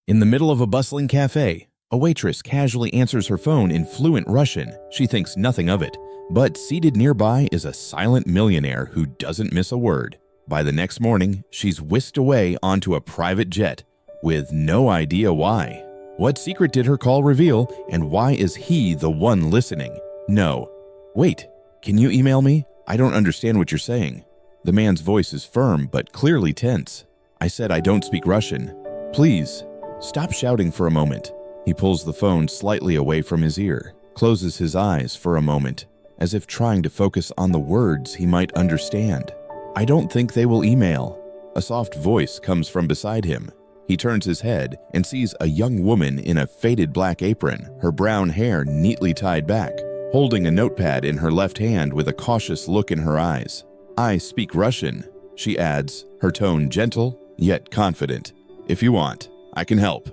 In the middle of a bustling café, a waitress casually answers her phone in fluent Russian. She thinks nothing of it. But seated nearby is a silent millionaire who doesn't miss a word. By the next morning, she's whisked away onto a private jet with no idea why. What secret did her call reveal, and why is he the one listening? No. Wait, can you email me? I don't understand what you're saying. The man's voice is firm but clearly tense. I said I don't speak Russian. Please, stop shouting for a moment. He pulls the phone slightly away from his ear, closes his eyes for a moment, as if trying to focus on the words he might understand. I don't think they will email. A soft voice comes from beside him. He turns his head and sees a young woman in a faded black apron, her brown hair neatly tied back, holding a notepad in her left hand with a cautious look in her eyes. I speak Russian, she adds, her tone gentle yet confident. If you want, I can help.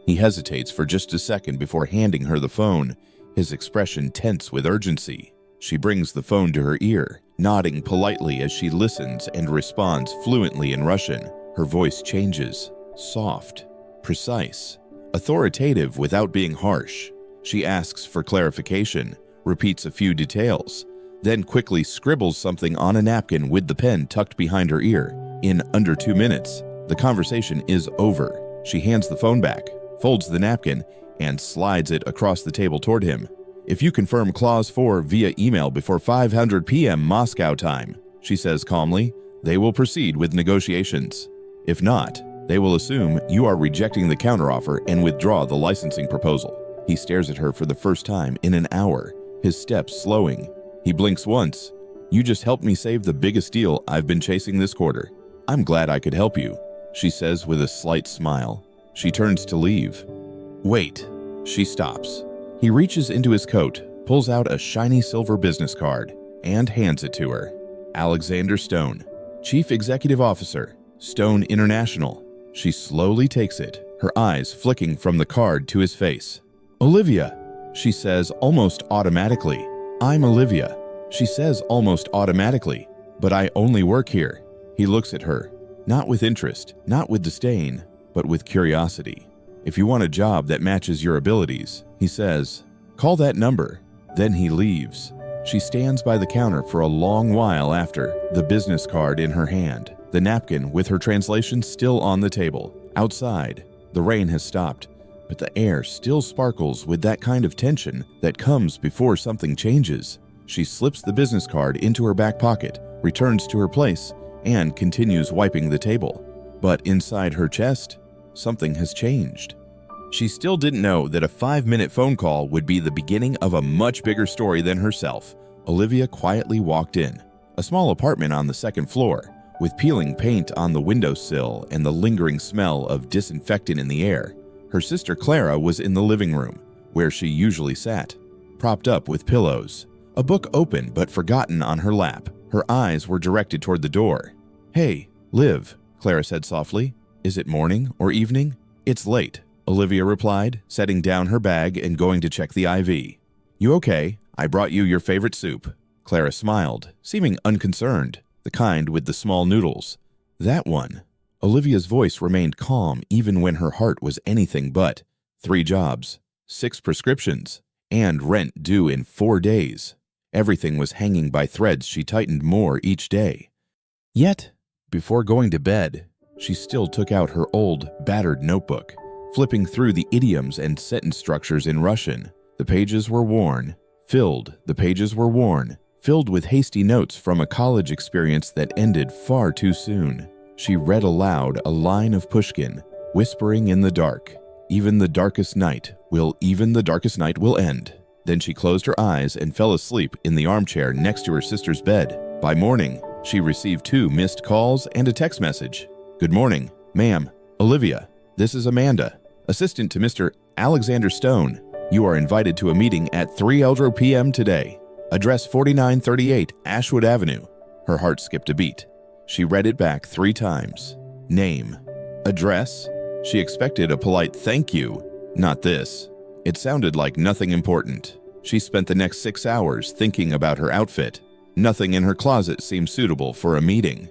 He hesitates for just a second before handing her the phone, his expression tense with urgency. She brings the phone to her ear, nodding politely as she listens and responds fluently in Russian. Her voice changes, soft, precise, authoritative without being harsh. She asks for clarification, repeats a few details, then quickly scribbles something on a napkin with the pen tucked behind her ear. In under 2 minutes, the conversation is over. She hands the phone back, folds the napkin, and slides it across the table toward him. If you confirm Clause 4 via email before 5:00 p.m. Moscow time, she says calmly, they will proceed with negotiations. If not, they will assume you are rejecting the counteroffer and withdraw the licensing proposal. He stares at her for the first time in an hour, his steps slowing. He blinks once. You just helped me save the biggest deal I've been chasing this quarter. I'm glad I could help you, she says with a slight smile. She turns to leave. Wait, she stops. He reaches into his coat, pulls out a shiny silver business card, and hands it to her. Alexander Stone, Chief Executive Officer, Stone International. She slowly takes it, her eyes flicking from the card to his face. Olivia, she says almost automatically. I'm Olivia, she says almost automatically, but I only work here. He looks at her, not with interest, not with disdain, but with curiosity. If you want a job that matches your abilities, he says, call that number. Then he leaves. She stands by the counter for a long while after, the business card in her hand, the napkin with her translation still on the table. Outside, the rain has stopped, but the air still sparkles with that kind of tension that comes before something changes. She slips the business card into her back pocket, returns to her place, and continues wiping the table. But inside her chest, something has changed. She still didn't know that a 5-minute phone call would be the beginning of a much bigger story than herself. Olivia quietly walked in. A small apartment on the second floor, with peeling paint on the windowsill and the lingering smell of disinfectant in the air. Her sister Clara was in the living room, where she usually sat, propped up with pillows. A book open but forgotten on her lap. Her eyes were directed toward the door. Hey, Liv, Clara said softly. Is it morning or evening? It's late, Olivia replied, setting down her bag and going to check the IV. You okay? I brought you your favorite soup. Clara smiled, seeming unconcerned, the kind with the small noodles. That one. Olivia's voice remained calm even when her heart was anything but. 3 jobs, 6 prescriptions, and rent due in 4 days. Everything was hanging by threads she tightened more each day. Yet, before going to bed, she still took out her old, battered notebook, flipping through the idioms and sentence structures in Russian. The pages were worn, filled with hasty notes from a college experience that ended far too soon. She read aloud a line of Pushkin, whispering in the dark, even the darkest night will end. Then she closed her eyes and fell asleep in the armchair next to her sister's bed. By morning, she received 2 missed calls and a text message. Good morning, ma'am. Olivia, this is Amanda, assistant to Mr. Alexander Stone. You are invited to a meeting at 3:00 p.m. today. Address 4938 Ashwood Avenue. Her heart skipped a beat. She read it back 3 times. Name. Address. She expected a polite thank you. Not this. It sounded like nothing important. She spent the next 6 hours thinking about her outfit. Nothing in her closet seemed suitable for a meeting.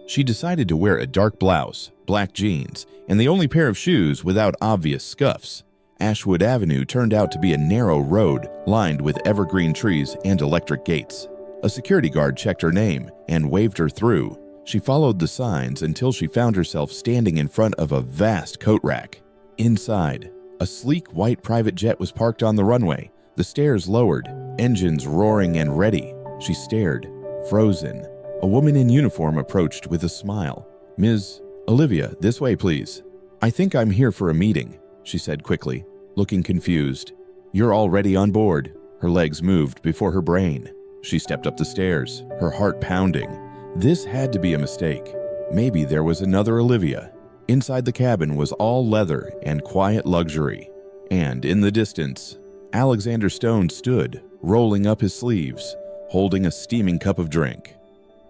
She decided to wear a dark blouse, black jeans, and the only pair of shoes without obvious scuffs. Ashwood Avenue turned out to be a narrow road lined with evergreen trees and electric gates. A security guard checked her name and waved her through. She followed the signs until she found herself standing in front of a vast coat rack. Inside, a sleek white private jet was parked on the runway, the stairs lowered, engines roaring and ready. She stared, frozen. A woman in uniform approached with a smile. "Ms. Olivia, this way, please." "I think I'm here for a meeting," she said quickly, looking confused. "You're already on board." Her legs moved before her brain. She stepped up the stairs, her heart pounding. This had to be a mistake. Maybe there was another Olivia. Inside the cabin was all leather and quiet luxury. And in the distance, Alexander Stone stood, rolling up his sleeves, holding a steaming cup of drink.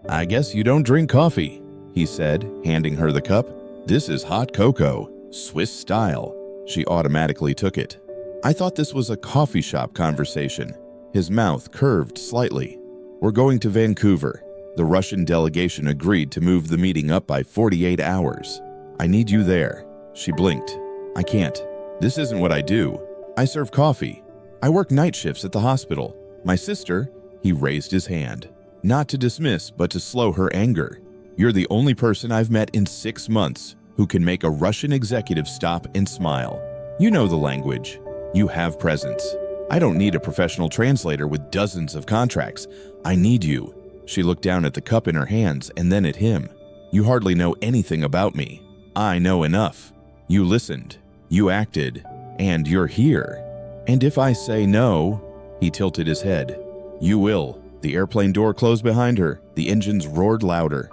"I guess you don't drink coffee," he said, handing her the cup. "This is hot cocoa, Swiss style." She automatically took it. "I thought this was a coffee shop conversation." His mouth curved slightly. "We're going to Vancouver." The Russian delegation agreed to move the meeting up by 48 hours. "I need you there." She blinked. "I can't. This isn't what I do. I serve coffee. I work night shifts at the hospital. My sister," he raised his hand, not to dismiss but to slow her anger. "You're the only person I've met in 6 months who can make a Russian executive stop and smile. You know the language. You have presence. I don't need a professional translator with dozens of contracts. I need you." She looked down at the cup in her hands and then at him. "You hardly know anything about me. I know enough. You listened. You acted. And you're here. And if I say no," he tilted his head, "you will." The airplane door closed behind her. The engines roared louder.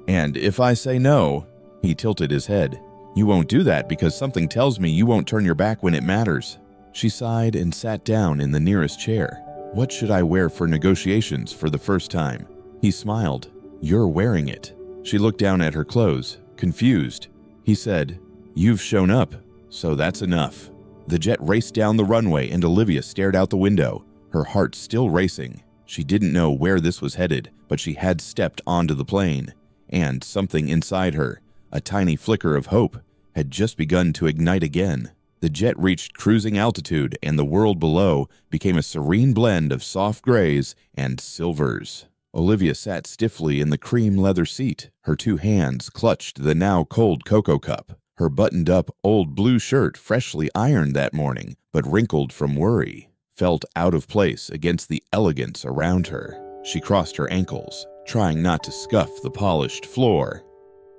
"And if I say no," he tilted his head, "you won't do that because something tells me you won't turn your back when it matters." She sighed and sat down in the nearest chair. "What should I wear for negotiations for the first time?" He smiled. "You're wearing it." She looked down at her clothes, confused. He said, "You've shown up, so that's enough." The jet raced down the runway and Olivia stared out the window, her heart still racing. She didn't know where this was headed, but she had stepped onto the plane, and something inside her, a tiny flicker of hope, had just begun to ignite again. The jet reached cruising altitude and the world below became a serene blend of soft grays and silvers. Olivia sat stiffly in the cream leather seat. Her 2 hands clutched the now cold cocoa cup. Her buttoned-up old blue shirt, freshly ironed that morning, but wrinkled from worry, felt out of place against the elegance around her. She crossed her ankles, trying not to scuff the polished floor.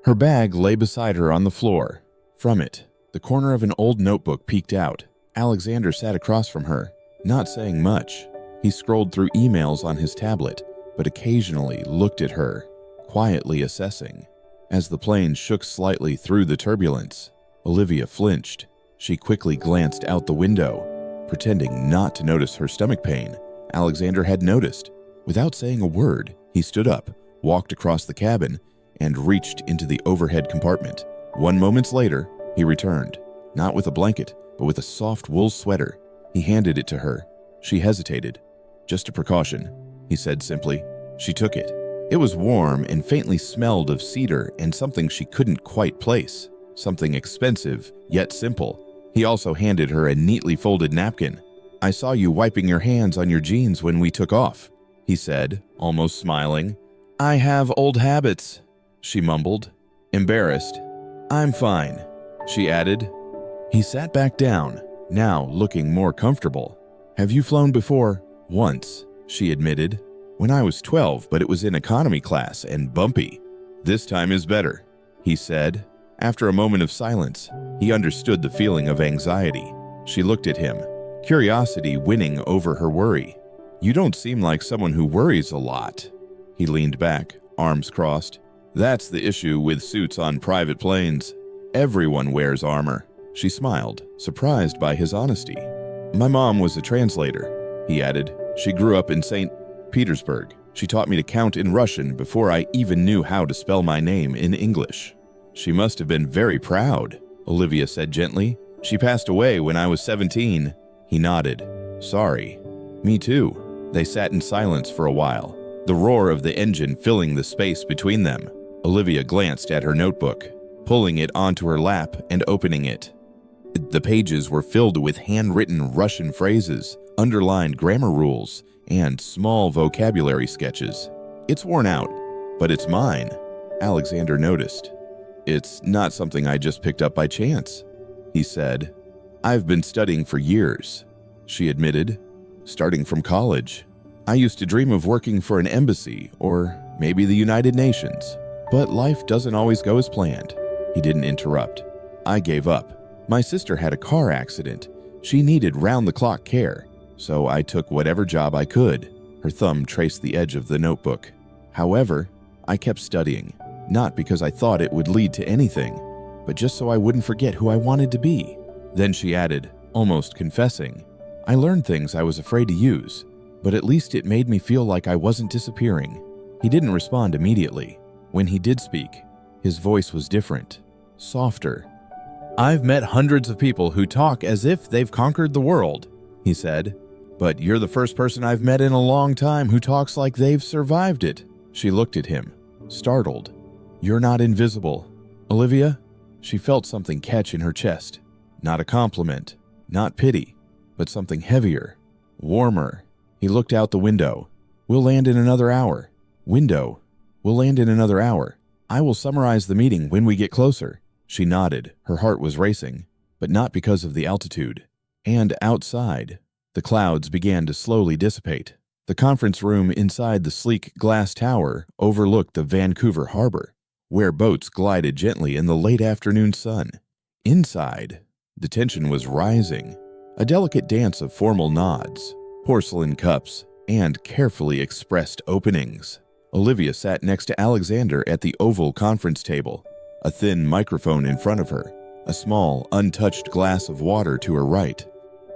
Her bag lay beside her on the floor. From it, the corner of an old notebook peeked out. Alexander sat across from her, not saying much. He scrolled through emails on his tablet, but occasionally looked at her, quietly assessing. As the plane shook slightly through the turbulence, Olivia flinched. She quickly glanced out the window, pretending not to notice her stomach pain. Alexander had noticed. Without saying a word, he stood up, walked across the cabin, and reached into the overhead compartment. 1 moment later, he returned, not with a blanket, but with a soft wool sweater. He handed it to her. She hesitated. "Just a precaution," he said simply. She took it. It was warm and faintly smelled of cedar and something she couldn't quite place. Something expensive, yet simple. He also handed her a neatly folded napkin. "I saw you wiping your hands on your jeans when we took off," he said, almost smiling. "I have old habits," she mumbled, embarrassed. "I'm fine," she added. He sat back down, now looking more comfortable. "Have you flown before?" "Once," she admitted. "When I was 12, but it was in economy class and bumpy." "This time is better," he said. After a moment of silence, he understood the feeling of anxiety. She looked at him, curiosity winning over her worry. "You don't seem like someone who worries a lot." He leaned back, arms crossed. "That's the issue with suits on private planes. Everyone wears armor." She smiled, surprised by his honesty. "My mom was a translator," he added. "She grew up in St. Petersburg. She taught me to count in Russian before I even knew how to spell my name in English." "She must have been very proud," Olivia said gently. "She passed away when I was 17. He nodded. "Sorry." "Me too." They sat in silence for a while, the roar of the engine filling the space between them. Olivia glanced at her notebook. pulling it onto her lap and opening it. The pages were filled with handwritten Russian phrases, underlined grammar rules, and small vocabulary sketches. "It's worn out, but it's mine," Alexander noticed. "It's not something I just picked up by chance," he said. "I've been studying for years," she admitted, "starting from college. I used to dream of working for an embassy or maybe the United Nations. But life doesn't always go as planned." He didn't interrupt. "I gave up. My sister had a car accident. She needed round-the-clock care, so I took whatever job I could." Her thumb traced the edge of the notebook. "However, I kept studying, not because I thought it would lead to anything, but just so I wouldn't forget who I wanted to be." Then she added, almost confessing, "I learned things I was afraid to use, but at least it made me feel like I wasn't disappearing." He didn't respond immediately. When he did speak, his voice was different, softer. "I've met hundreds of people who talk as if they've conquered the world," he said, "but you're the first person I've met in a long time who talks like they've survived it." She looked at him, startled. "You're not invisible, Olivia?" She felt something catch in her chest. Not a compliment, not pity, but something heavier, warmer. He looked out the window. "We'll land in another hour." "Window. We'll land in another hour. I will summarize the meeting when we get closer." She nodded. Her heart was racing, but not because of the altitude. And outside, the clouds began to slowly dissipate. The conference room inside the sleek glass tower overlooked the Vancouver harbor, where boats glided gently in the late afternoon sun. Inside, the tension was rising, a delicate dance of formal nods, porcelain cups, and carefully expressed openings. Olivia sat next to Alexander at the oval conference table, a thin microphone in front of her, a small, untouched glass of water to her right.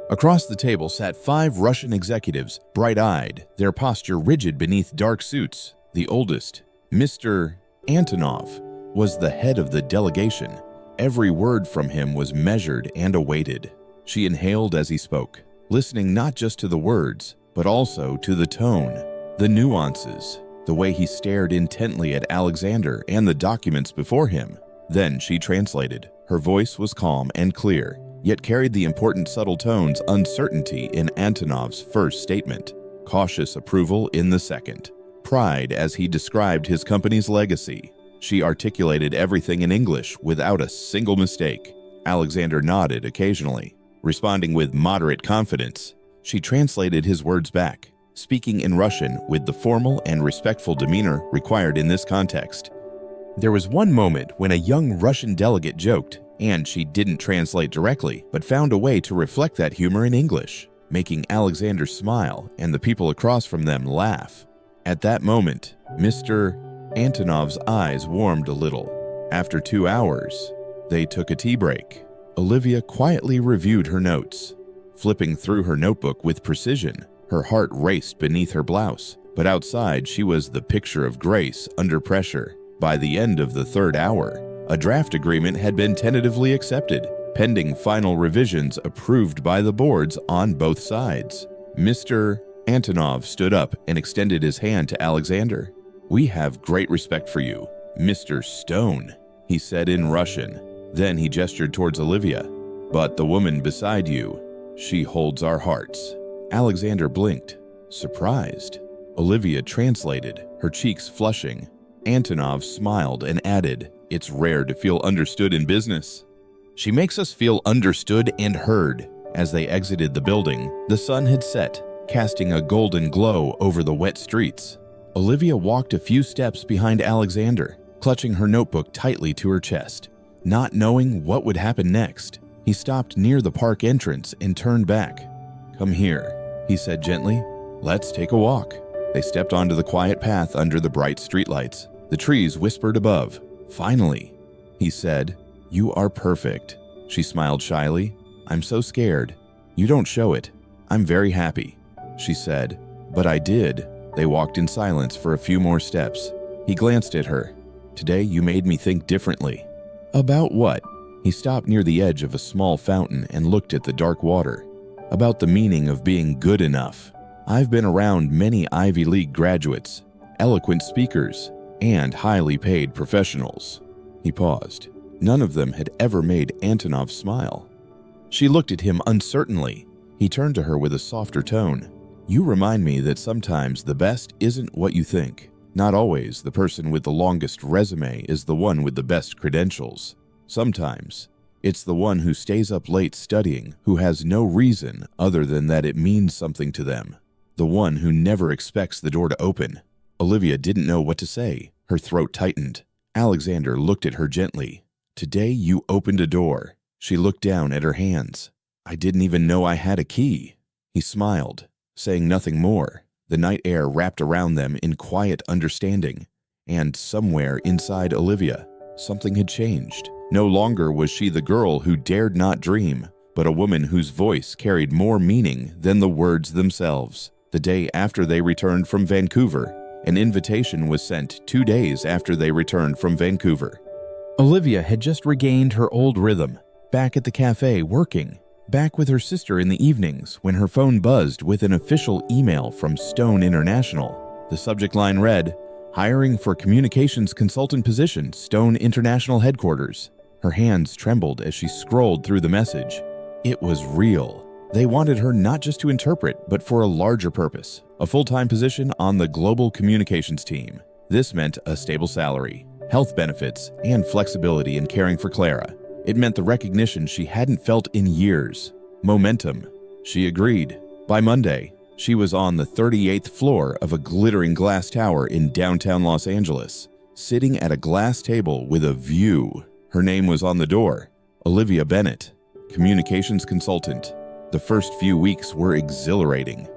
Across the table sat 5 Russian executives, bright-eyed, their posture rigid beneath dark suits. The oldest, Mr. Antonov, was the head of the delegation. Every word from him was measured and awaited. She inhaled as he spoke, listening not just to the words, but also to the tone, the nuances, the way he stared intently at Alexander and the documents before him. Then she translated. Her voice was calm and clear, yet carried the important subtle tones uncertainty in Antonov's first statement, cautious approval in the second, pride as he described his company's legacy. She articulated everything in English without a single mistake. Alexander nodded occasionally, responding with moderate confidence. She translated his words back, speaking in Russian with the formal and respectful demeanor required in this context. There was one moment when a young Russian delegate joked, and she didn't translate directly, but found a way to reflect that humor in English, making Alexander smile and the people across from them laugh. At that moment, Mr. Antonov's eyes warmed a little. After 2 hours, they took a tea break. Olivia quietly reviewed her notes, flipping through her notebook with precision. Her heart raced beneath her blouse, but outside she was the picture of grace under pressure. By the end of the 3rd hour, a draft agreement had been tentatively accepted, pending final revisions approved by the boards on both sides. Mr. Antonov stood up and extended his hand to Alexander. "We have great respect for you, Mr. Stone," he said in Russian. Then he gestured towards Olivia. "But the woman beside you, she holds our hearts." Alexander blinked, surprised. Olivia translated, her cheeks flushing. Antonov smiled and added, "It's rare to feel understood in business." "She makes us feel understood and heard." As they exited the building, the sun had set, casting a golden glow over the wet streets. Olivia walked a few steps behind Alexander, clutching her notebook tightly to her chest, not knowing what would happen next. He stopped near the park entrance and turned back. "Come here," he said gently. "Let's take a walk." They stepped onto the quiet path under the bright streetlights. The trees whispered above. "Finally," he said. "You are perfect." She smiled shyly. "I'm so scared." "You don't show it. I'm very happy," she said. "But I did." They walked in silence for a few more steps. He glanced at her. "Today you made me think differently." "About what?" He stopped near the edge of a small fountain and looked at the dark water. "About the meaning of being good enough. I've been around many Ivy League graduates, eloquent speakers, and highly paid professionals." He paused. None of them had ever made Antonov smile. She looked at him uncertainly. He turned to her with a softer tone. "You remind me that sometimes the best isn't what you think. Not always the person with the longest resume is the one with the best credentials. Sometimes it's the one who stays up late studying, who has no reason other than that it means something to them. The one who never expects the door to open." Olivia didn't know what to say. Her throat tightened. Alexander looked at her gently. "Today you opened a door." She looked down at her hands. "I didn't even know I had a key." He smiled, saying nothing more. The night air wrapped around them in quiet understanding. And somewhere inside Olivia, something had changed. No longer was she the girl who dared not dream, but a woman whose voice carried more meaning than the words themselves. The day after they returned from Vancouver, an invitation was sent 2 days after they returned from Vancouver. Olivia had just regained her old rhythm, back at the cafe working, back with her sister in the evenings when her phone buzzed with an official email from Stone International. The subject line read, "Hiring for communications consultant position, Stone International headquarters." Her hands trembled as she scrolled through the message. It was real. They wanted her not just to interpret, but for a larger purpose, a full-time position on the global communications team. This meant a stable salary, health benefits, and flexibility in caring for Clara. It meant the recognition she hadn't felt in years. Momentum. She agreed. By Monday, she was on the 38th floor of a glittering glass tower in downtown Los Angeles, sitting at a glass table with a view. Her name was on the door, Olivia Bennett, communications consultant. The first few weeks were exhilarating.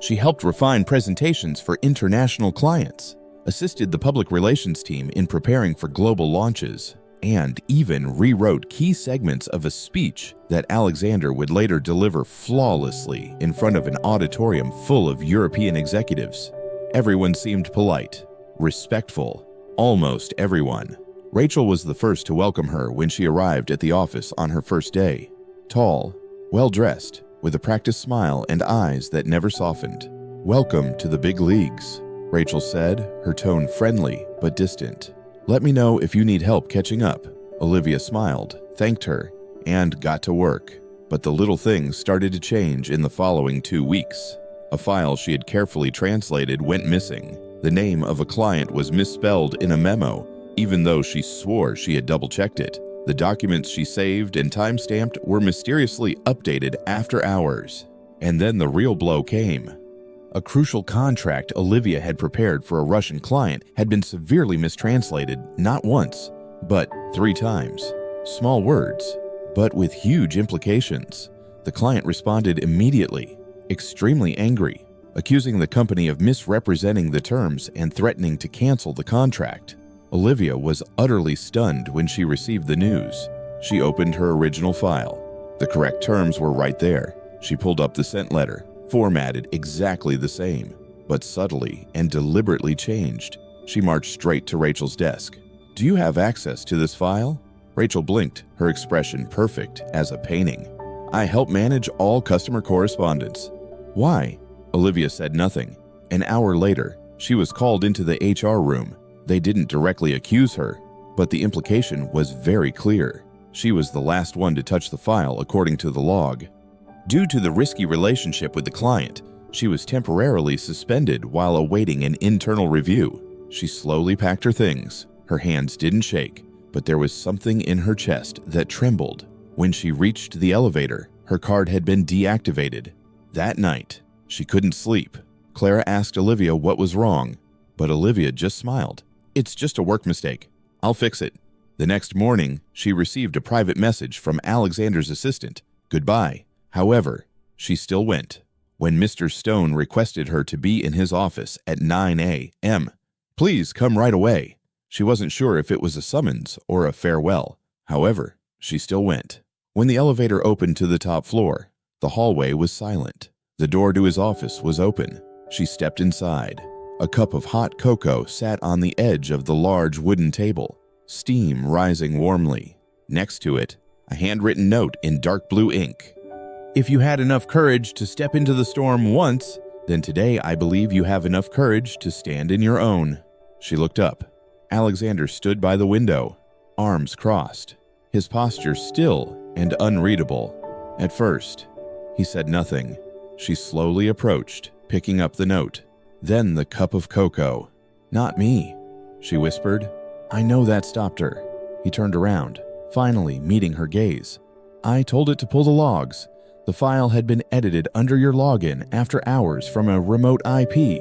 She helped refine presentations for international clients, assisted the public relations team in preparing for global launches, and even rewrote key segments of a speech that Alexander would later deliver flawlessly in front of an auditorium full of European executives. Everyone seemed polite, respectful, almost everyone. Rachel was the first to welcome her when she arrived at the office on her first day. Tall, well-dressed, with a practiced smile and eyes that never softened. "Welcome to the big leagues," Rachel said, her tone friendly but distant. "Let me know if you need help catching up." Olivia smiled, thanked her, and got to work. But the little things started to change in the following 2 weeks. A file she had carefully translated went missing. The name of a client was misspelled in a memo, even though she swore she had double-checked it. The documents she saved and time-stamped were mysteriously updated after hours. And then the real blow came. A crucial contract Olivia had prepared for a Russian client had been severely mistranslated not once, but 3 times. Small words, but with huge implications. The client responded immediately, extremely angry, accusing the company of misrepresenting the terms and threatening to cancel the contract. Olivia was utterly stunned when she received the news. She opened her original file. The correct terms were right there. She pulled up the sent letter, formatted exactly the same, but subtly and deliberately changed. She marched straight to Rachel's desk. "Do you have access to this file?" Rachel blinked, her expression perfect as a painting. "I help manage all customer correspondence." "Why?" Olivia said nothing. An hour later, she was called into the HR room. They didn't directly accuse her, but the implication was very clear. She was the last one to touch the file according to the log. Due to the risky relationship with the client, she was temporarily suspended while awaiting an internal review. She slowly packed her things. Her hands didn't shake, but there was something in her chest that trembled. When she reached the elevator, her card had been deactivated. That night, she couldn't sleep. Clara asked Olivia what was wrong, but Olivia just smiled. "It's just a work mistake. I'll fix it." The next morning, she received a private message from Alexander's assistant. Goodbye. However, she still went. When Mr. Stone requested her to be in his office at 9 a.m., "Please come right away." She wasn't sure if it was a summons or a farewell. However, she still went. When the elevator opened to the top floor, the hallway was silent. The door to his office was open. She stepped inside. A cup of hot cocoa sat on the edge of the large wooden table, steam rising warmly. Next to it, a handwritten note in dark blue ink. "If you had enough courage to step into the storm once, then today I believe you have enough courage to stand in your own." She looked up. Alexander stood by the window, arms crossed. his posture still and unreadable. At first, he said nothing. She slowly approached, picking up the note. Then the cup of cocoa. "Not me," she whispered. I know that stopped her. He turned around, finally meeting her gaze. "I told it to pull the logs. The file had been edited under your login after hours from a remote IP.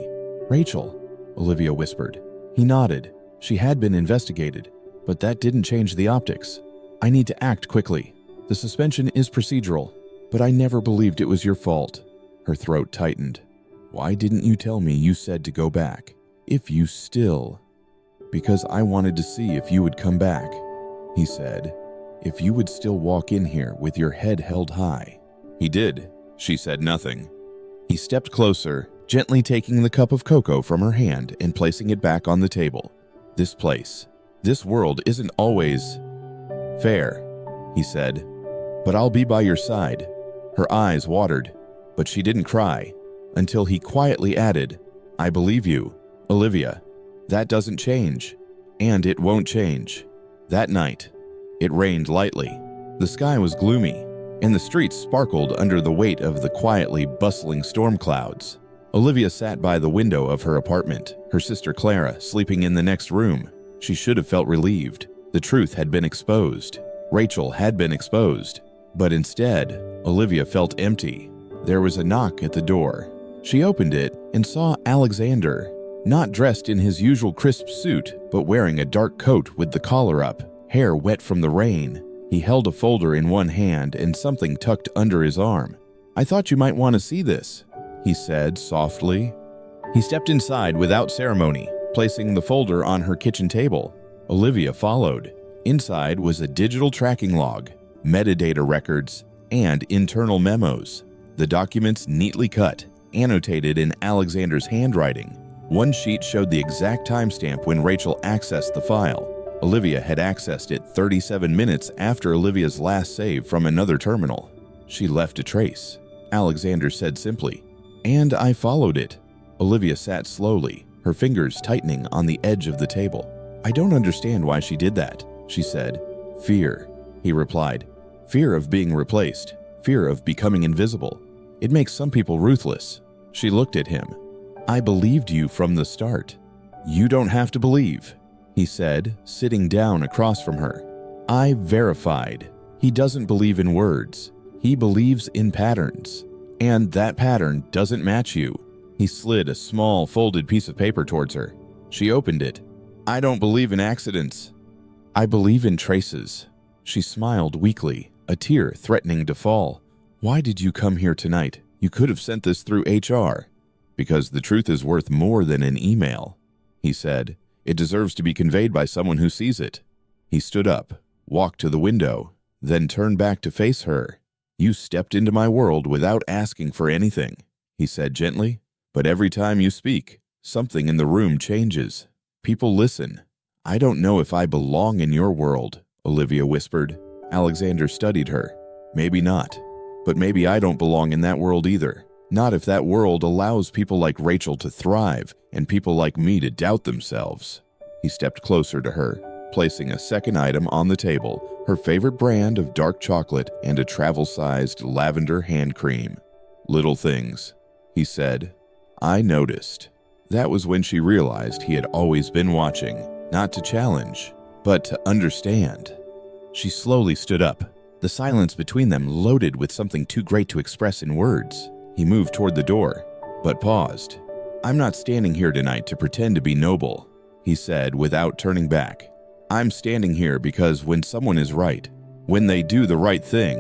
"Rachel," Olivia whispered. He nodded. She had been investigated, but that didn't change the optics. "I need to act quickly. The suspension is procedural, but I never believed it was your fault." Her throat tightened. "Why didn't you tell me you said to go back? If you still..." "Because I wanted to see if you would come back," he said. "If you would still walk in here with your head held high." He did. She said nothing. He stepped closer, gently taking the cup of cocoa from her hand and placing it back on the table. "This place, this world isn't always fair," he said. "But I'll be by your side." Her eyes watered, but she didn't cry, until he quietly added, "I believe you, Olivia. That doesn't change, and it won't change." That night, it rained lightly. The sky was gloomy, and the streets sparkled under the weight of the quietly bustling storm clouds. Olivia sat by the window of her apartment, her sister Clara sleeping in the next room. She should have felt relieved. The truth had been exposed. Rachel had been exposed. But instead, Olivia felt empty. There was a knock at the door. She opened it and saw Alexander, not dressed in his usual crisp suit, but wearing a dark coat with the collar up, hair wet from the rain. He held a folder in one hand and something tucked under his arm. "I thought you might want to see this," he said softly. He stepped inside without ceremony, placing the folder on her kitchen table. Olivia followed. Inside was a digital tracking log, metadata records, and internal memos. The documents neatly cut, annotated in Alexander's handwriting. One sheet showed the exact timestamp when Rachel accessed the file. Olivia had accessed it 37 minutes after Olivia's last save from another terminal. "She left a trace," Alexander said simply. "And I followed it." Olivia sat slowly, her fingers tightening on the edge of the table. "I don't understand why she did that," she said. "Fear," he replied. "Fear of being replaced. Fear of becoming invisible. It makes some people ruthless." She looked at him. "I believed you from the start." "You don't have to believe," he said, sitting down across from her. "I verified. He doesn't believe in words. He believes in patterns. And that pattern doesn't match you." He slid a small folded piece of paper towards her. She opened it. "I don't believe in accidents. I believe in traces." She smiled weakly, a tear threatening to fall. "Why did you come here tonight? You could have sent this through HR." "Because the truth is worth more than an email," he said. "It deserves to be conveyed by someone who sees it." He stood up, walked to the window, then turned back to face her. "You stepped into my world without asking for anything," he said gently. "But every time you speak, something in the room changes. People listen." "I don't know if I belong in your world," Olivia whispered. Alexander studied her. "Maybe not. But maybe I don't belong in that world either. Not if that world allows people like Rachel to thrive and people like me to doubt themselves." He stepped closer to her, placing a second item on the table, her favorite brand of dark chocolate and a travel-sized lavender hand cream. "Little things," he said. "I noticed." That was when she realized he had always been watching, not to challenge, but to understand. She slowly stood up, the silence between them loaded with something too great to express in words. He moved toward the door, but paused. "I'm not standing here tonight to pretend to be noble," he said without turning back. "I'm standing here because when someone is right, when they do the right thing,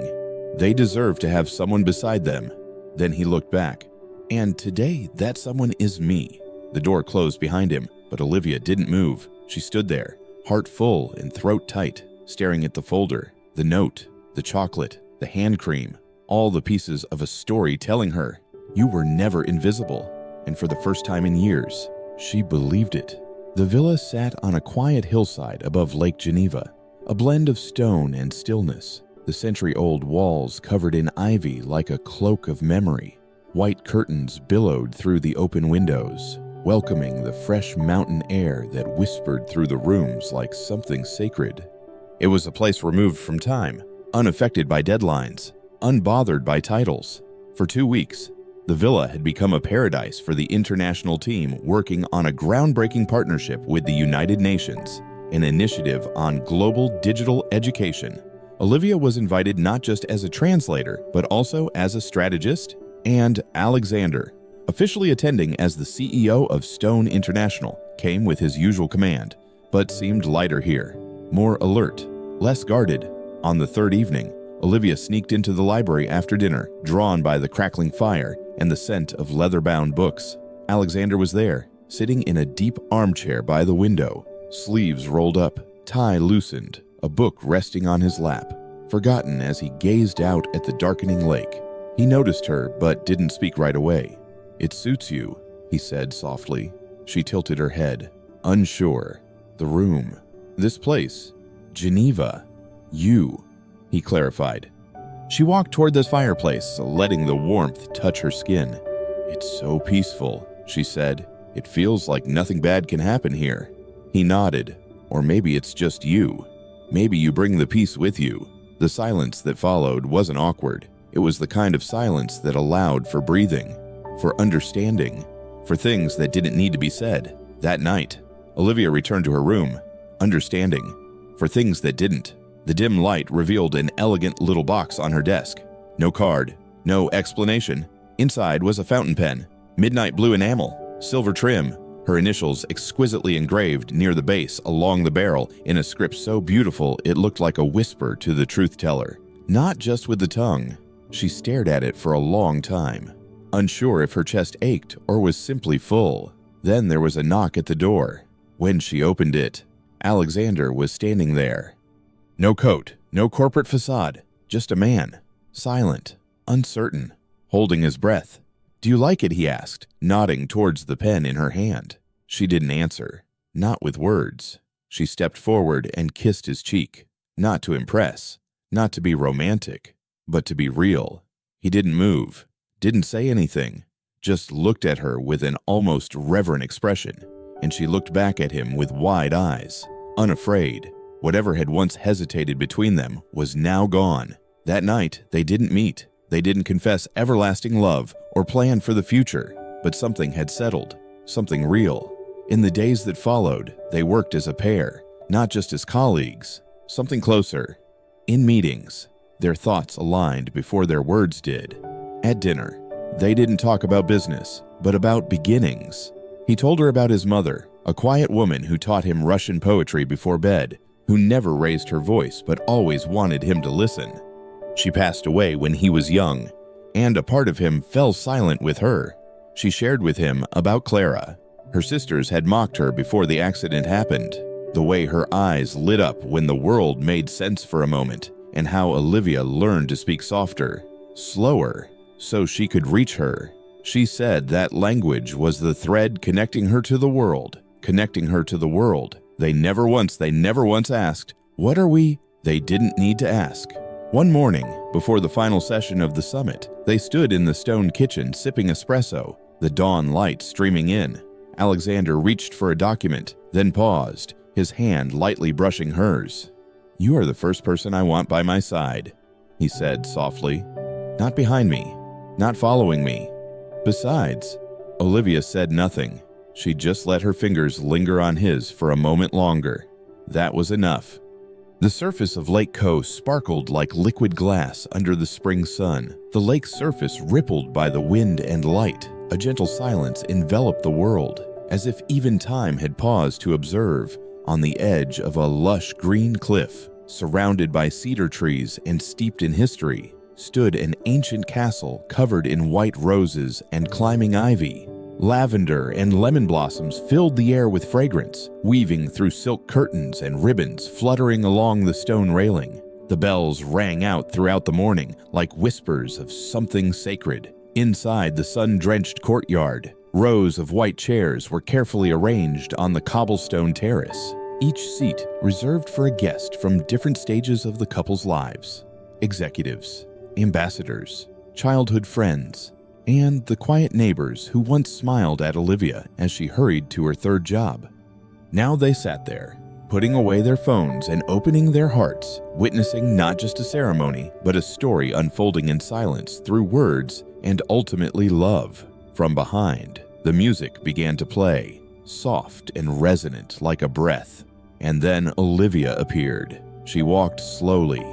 they deserve to have someone beside them." Then he looked back. "And today, that someone is me." The door closed behind him, but Olivia didn't move. She stood there, heart full and throat tight, staring at the folder, the note, the chocolate, the hand cream, all the pieces of a story telling her, you were never invisible. And for the first time in years, she believed it. The villa sat on a quiet hillside above Lake Geneva, a blend of stone and stillness, the century-old walls covered in ivy like a cloak of memory. White curtains billowed through the open windows, welcoming the fresh mountain air that whispered through the rooms like something sacred. It was a place removed from time, unaffected by deadlines, unbothered by titles. For 2 weeks, the villa had become a paradise for the international team working on a groundbreaking partnership with the United Nations, an initiative on global digital education. Olivia was invited not just as a translator, but also as a strategist, and Alexander, officially attending as the CEO of Stone International, came with his usual command, but seemed lighter here, more alert, less guarded. On the third evening, Olivia sneaked into the library after dinner, drawn by the crackling fire and the scent of leather-bound books. Alexander was there, sitting in a deep armchair by the window, sleeves rolled up, tie loosened, a book resting on his lap, forgotten as he gazed out at the darkening lake. He noticed her, but didn't speak right away. "It suits you," he said softly. She tilted her head, unsure. "The room. This place. Geneva. You," he clarified. She walked toward the fireplace, letting the warmth touch her skin. "It's so peaceful," she said. "It feels like nothing bad can happen here." He nodded. "Or maybe it's just you. Maybe you bring the peace with you." The silence that followed wasn't awkward. It was the kind of silence that allowed for breathing, for understanding, for things that didn't need to be said. That night, Olivia returned to her room, understanding, for things that didn't. The dim light revealed an elegant little box on her desk. No card, no explanation. Inside was a fountain pen, midnight blue enamel, silver trim, her initials exquisitely engraved near the base along the barrel in a script so beautiful it looked like a whisper to the truth-teller. Not just with the tongue. She stared at it for a long time, unsure if her chest ached or was simply full. Then there was a knock at the door. When she opened it, Alexander was standing there. No coat, no corporate facade, just a man, silent, uncertain, holding his breath. "Do you like it?" he asked, nodding towards the pen in her hand. She didn't answer, not with words. She stepped forward and kissed his cheek, not to impress, not to be romantic, but to be real. He didn't move, didn't say anything, just looked at her with an almost reverent expression, and she looked back at him with wide eyes, unafraid. Whatever had once hesitated between them was now gone. That night, they didn't meet. They didn't confess everlasting love or plan for the future, but something had settled, something real. In the days that followed, they worked as a pair, not just as colleagues, something closer. In meetings, their thoughts aligned before their words did. At dinner, they didn't talk about business, but about beginnings. He told her about his mother, a quiet woman who taught him Russian poetry before bed, who never raised her voice but always wanted him to listen. She passed away when he was young, and a part of him fell silent with her. She shared with him about Clara. Her sisters had mocked her before the accident happened, the way her eyes lit up when the world made sense for a moment, and how Olivia learned to speak softer, slower, so she could reach her. She said that language was the thread connecting her to the world, connecting her to the world. They never once asked, "What are we?" They didn't need to ask. One morning, before the final session of the summit, they stood in the stone kitchen sipping espresso, the dawn light streaming in. Alexander reached for a document, then paused, his hand lightly brushing hers. "You are the first person I want by my side," he said softly. "Not behind me, not following me." Besides, Olivia said nothing. She just let her fingers linger on his for a moment longer. That was enough. The surface of Lake Coe sparkled like liquid glass under the spring sun. The lake's surface rippled by the wind and light. A gentle silence enveloped the world, as if even time had paused to observe. On the edge of a lush green cliff, surrounded by cedar trees and steeped in history, stood an ancient castle covered in white roses and climbing ivy. Lavender and lemon blossoms filled the air with fragrance, weaving through silk curtains and ribbons fluttering along the stone railing. The bells rang out throughout the morning like whispers of something sacred. Inside the sun-drenched courtyard, rows of white chairs were carefully arranged on the cobblestone terrace, each seat reserved for a guest from different stages of the couple's lives. Executives, ambassadors, childhood friends, and the quiet neighbors who once smiled at Olivia as she hurried to her third job. Now they sat there, putting away their phones and opening their hearts, witnessing not just a ceremony, but a story unfolding in silence through words and ultimately love. From behind, the music began to play, soft and resonant like a breath. And then Olivia appeared. She walked slowly,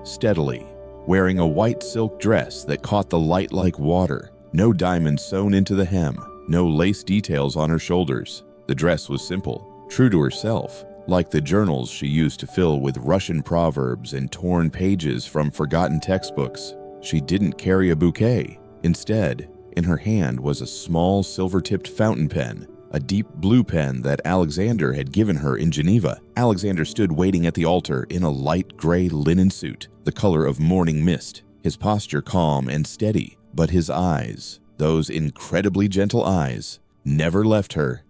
steadily, wearing a white silk dress that caught the light like water. No diamonds sewn into the hem, no lace details on her shoulders. The dress was simple, true to herself, like the journals she used to fill with Russian proverbs and torn pages from forgotten textbooks. She didn't carry a bouquet. Instead, in her hand was a small silver-tipped fountain pen, a deep blue pen that Alexander had given her in Geneva. Alexander stood waiting at the altar in a light gray linen suit, the color of morning mist, his posture calm and steady, but his eyes, those incredibly gentle eyes, never left her.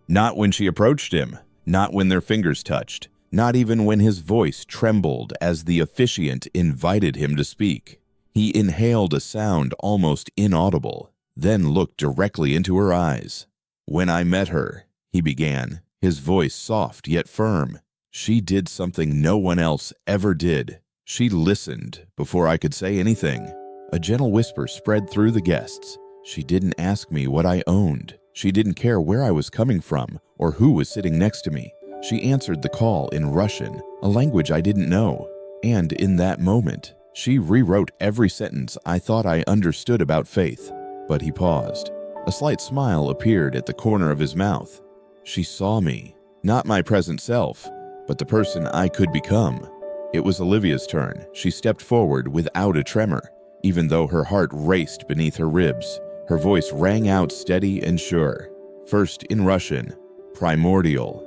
Not when she approached him, not when their fingers touched, not even when his voice trembled as the officiant invited him to speak. He inhaled a sound almost inaudible, then looked directly into her eyes. "When I met her," he began, his voice soft yet firm, "she did something no one else ever did. She listened before I could say anything." A gentle whisper spread through the guests. "She didn't ask me what I owned. She didn't care where I was coming from or who was sitting next to me. She answered the call in Russian, a language I didn't know. And in that moment, she rewrote every sentence I thought I understood about faith." But he paused. A slight smile appeared at the corner of his mouth. "She saw me, not my present self, but the person I could become." It was Olivia's turn. She stepped forward without a tremor, even though her heart raced beneath her ribs. Her voice rang out steady and sure. First in Russian, primordial.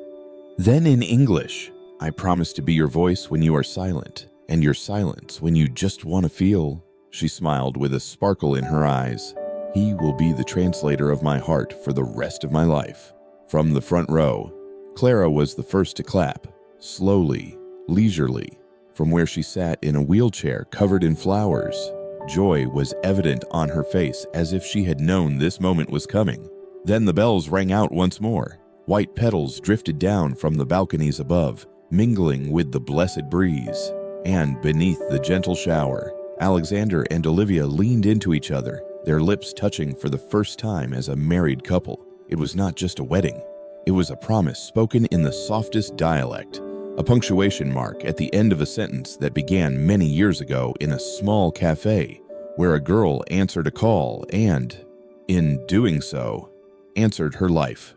Then in English, "I promise to be your voice when you are silent, and your silence when you just want to feel." She smiled with a sparkle in her eyes. "He will be the translator of my heart for the rest of my life." From the front row, Clara was the first to clap, slowly, leisurely, from where she sat in a wheelchair covered in flowers. Joy was evident on her face as if she had known this moment was coming. Then the bells rang out once more. White petals drifted down from the balconies above, mingling with the blessed breeze. And beneath the gentle shower, Alexander and Olivia leaned into each other, their lips touching for the first time as a married couple. It was not just a wedding. It was a promise spoken in the softest dialect, a punctuation mark at the end of a sentence that began many years ago in a small café, where a girl answered a call and, in doing so, answered her life.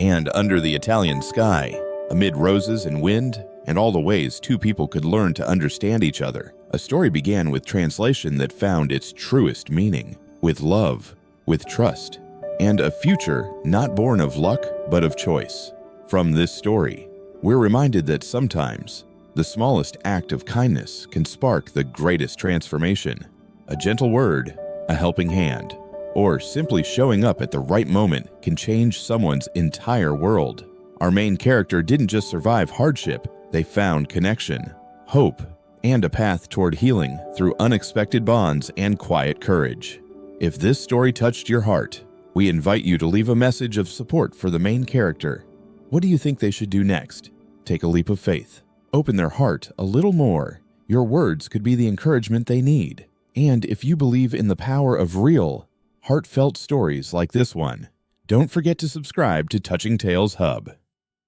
And under the Italian sky, amid roses and wind, and all the ways two people could learn to understand each other, a story began with translation that found its truest meaning, with love, with trust, and a future not born of luck but of choice. From this story, we're reminded that sometimes the smallest act of kindness can spark the greatest transformation. A gentle word, a helping hand, or simply showing up at the right moment can change someone's entire world. Our main character didn't just survive hardship, they found connection, hope, and a path toward healing through unexpected bonds and quiet courage. If this story touched your heart, we invite you to leave a message of support for the main character. What do you think they should do next? Take a leap of faith. Open their heart a little more. Your words could be the encouragement they need. And if you believe in the power of real, heartfelt stories like this one, don't forget to subscribe to Touching Tales Hub.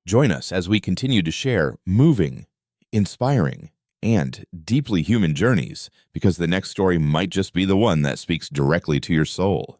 Join us as we continue to share moving, inspiring, and deeply human journeys, because the next story might just be the one that speaks directly to your soul.